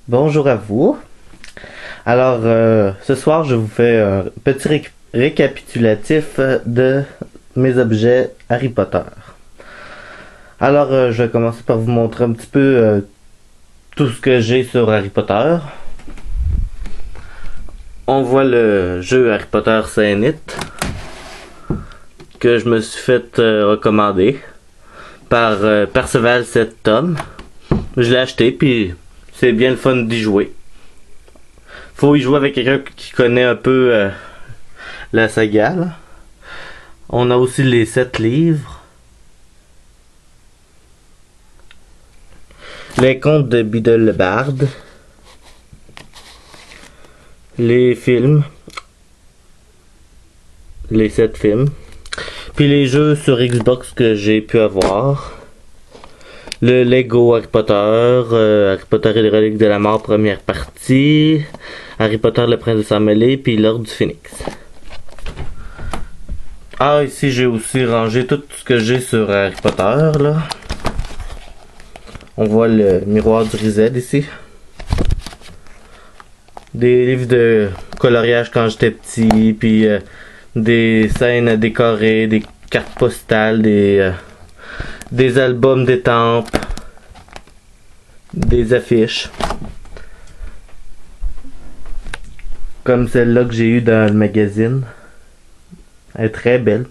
Bonjour à vous. Alors, ce soir, je vous fais un petit récapitulatif de mes objets Harry Potter. Alors, je vais commencer par vous montrer un petit peu tout ce que j'ai sur Harry Potter. On voit le jeu Harry Potter Saint-Nit que je me suis fait recommander par Perceval 7 tomes. Je l'ai acheté, puis c'est bien le fun d'y jouer. Faut y jouer avec quelqu'un qui connaît un peu la saga, là. On a aussi les 7 livres. Les contes de Biddle le Barde. Les films. Les 7 films. Puis les jeux sur Xbox que j'ai pu avoir. Le Lego Harry Potter, Harry Potter et les reliques de la mort première partie, Harry Potter le prince de sang mêlé, puis l'ordre du Phénix. Ah, ici j'ai aussi rangé tout ce que j'ai sur Harry Potter, là. On voit le miroir du Rizel ici. Des livres de coloriage quand j'étais petit, puis des scènes à décorer, des cartes postales, des albums d'étampes, des affiches, comme celle-là que j'ai eue dans le magazine. Elle est très belle.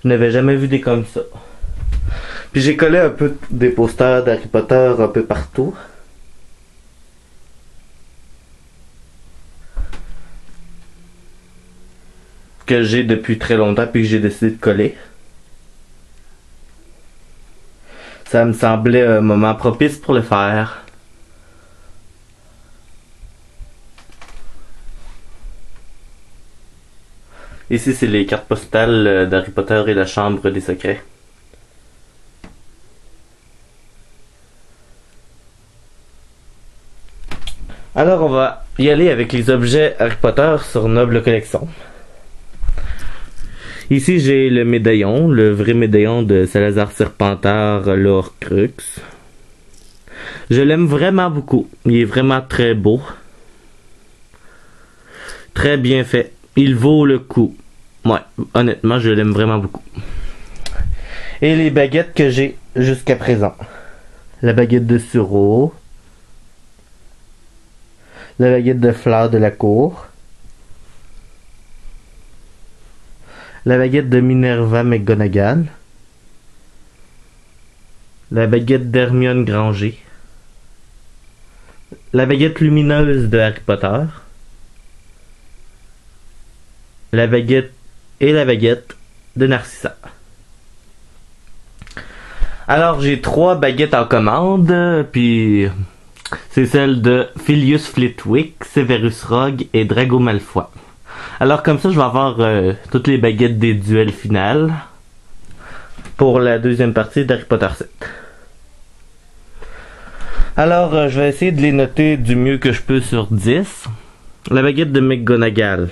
Je n'avais jamais vu des comme ça. Puis j'ai collé un peu des posters d'Harry Potter un peu partout. Que j'ai depuis très longtemps, puis que j'ai décidé de coller. Ça me semblait un moment propice pour le faire. Ici, c'est les cartes postales d'Harry Potter et la Chambre des Secrets. Alors, on va y aller avec les objets Harry Potter sur Noble Collection. Ici, j'ai le médaillon, le vrai médaillon de Salazar Serpentard, l'Horcrux. Je l'aime vraiment beaucoup. Il est vraiment très beau. Très bien fait. Il vaut le coup. Ouais, honnêtement, je l'aime vraiment beaucoup. Et les baguettes que j'ai jusqu'à présent. La baguette de Suro. La baguette de Fleur de la Cour. La baguette de Minerva McGonagall. La baguette d'Hermione Granger. La baguette lumineuse de Harry Potter. La baguette et la baguette de Narcissa. Alors j'ai 3 baguettes en commande, puis c'est celle de Filius Flitwick, Severus Rogue et Drago Malfoy. Alors comme ça je vais avoir toutes les baguettes des duels finales pour la deuxième partie d'Harry Potter 7. Alors je vais essayer de les noter du mieux que je peux sur 10. La baguette de McGonagall.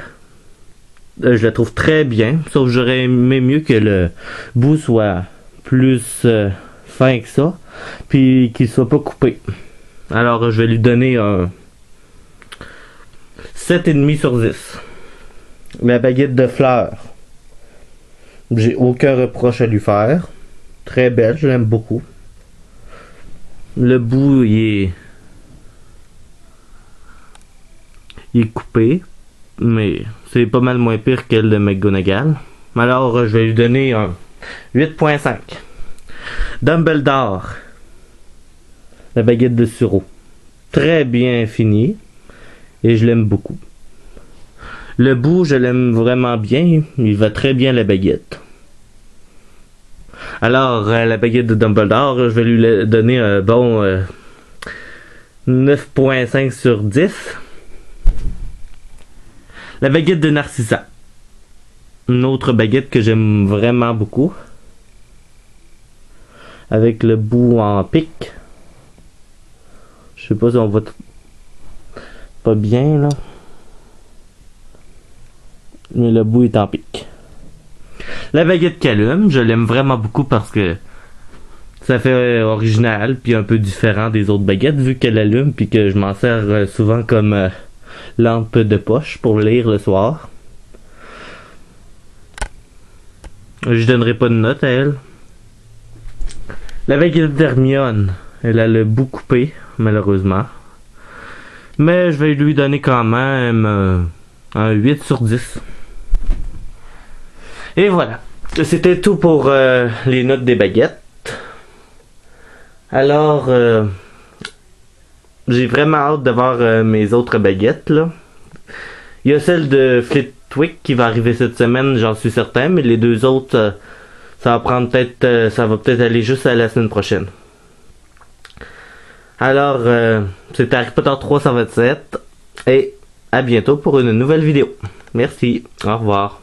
Je la trouve très bien, sauf que j'aurais aimé mieux que le bout soit plus fin que ça, puis qu'il soit pas coupé. Alors je vais lui donner un 7,5 sur 10. La baguette de fleurs. J'ai aucun reproche à lui faire. Très belle, je l'aime beaucoup. Le bout, il est coupé, mais c'est pas mal moins pire qu'elle de McGonagall. Alors, je vais lui donner un 8,5. Dumbledore. La baguette de Suro. Très bien finie. Et je l'aime beaucoup. Le bout, je l'aime vraiment bien. Il va très bien la baguette. Alors, la baguette de Dumbledore, je vais lui donner un bon 9,5 sur 10. La baguette de Narcissa. Une autre baguette que j'aime vraiment beaucoup. Avec le bout en pic. Je sais pas si on voit pas bien là. Mais le bout est en pic. La baguette Calum, je l'aime vraiment beaucoup parce que Ça fait original, puis un peu différent des autres baguettes, vu qu'elle allume, puis que je m'en sers souvent comme lampe de poche pour lire le soir. Je donnerai pas de note à elle. La baguette d'Hermione, elle a le bout coupé, malheureusement. Mais je vais lui donner quand même un 8 sur 10. Et voilà. C'était tout pour les notes des baguettes. Alors, j'ai vraiment hâte de voir mes autres baguettes, là. Il y a celle de Flitwick qui va arriver cette semaine, j'en suis certain, mais les deux autres, ça va prendre peut-être, ça va peut-être aller juste à la semaine prochaine. Alors, c'était Harry Potter 327, et à bientôt pour une nouvelle vidéo. Merci, au revoir.